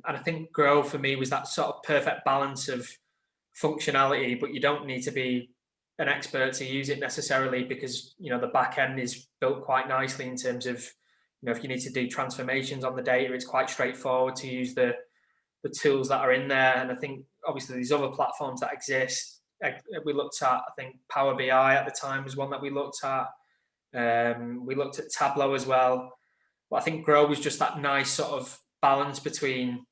I think Grow for me was that sort of perfect balance of functionality, but you don't need to be an expert to use it necessarily, because the back end is built quite nicely in terms of if you need to do transformations on the data, it's quite straightforward to use the tools that are in there. And I think obviously these other platforms that exist, we looked at, I think Power BI at the time was one that we looked at. We looked at Tableau as well. But I think Grow was just that nice sort of balance between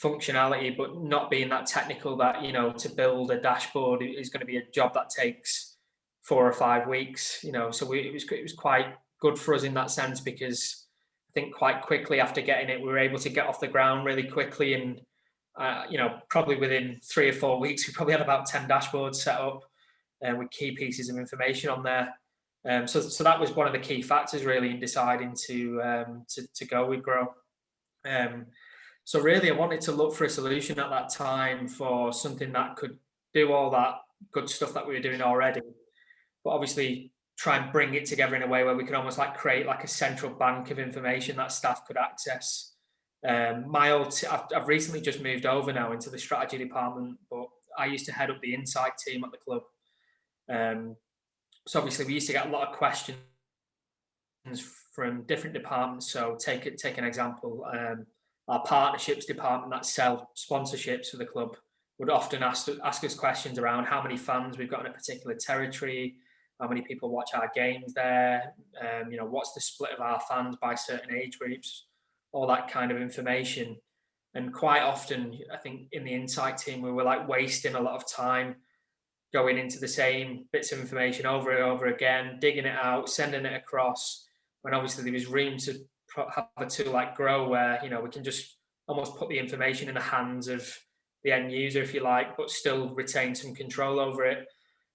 functionality, but not being that technical that, to build a dashboard is going to be a job that takes 4 or 5 weeks, So it was quite good for us in that sense, because I think quite quickly after getting it, we were able to get off the ground really quickly. And, probably within 3 or 4 weeks, we probably had about 10 dashboards set up with key pieces of information on there. So that was one of the key factors really in deciding to go with Grow. So really, I wanted to look for a solution at that time for something that could do all that good stuff that we were doing already, but obviously try and bring it together in a way where we could almost like create like a central bank of information that staff could access. I've recently just moved over now into the strategy department, but I used to head up the insight team at the club. So obviously we used to get a lot of questions from different departments. So take an example. Our partnerships department that sell sponsorships for the club would often ask us questions around how many fans we've got in a particular territory, how many people watch our games there, what's the split of our fans by certain age groups, all that kind of information. And quite often, I think in the insight team, we were like wasting a lot of time going into the same bits of information over and over again, digging it out, sending it across, when obviously there was room to have a tool like Grow where, we can just almost put the information in the hands of the end user, if you like, but still retain some control over it.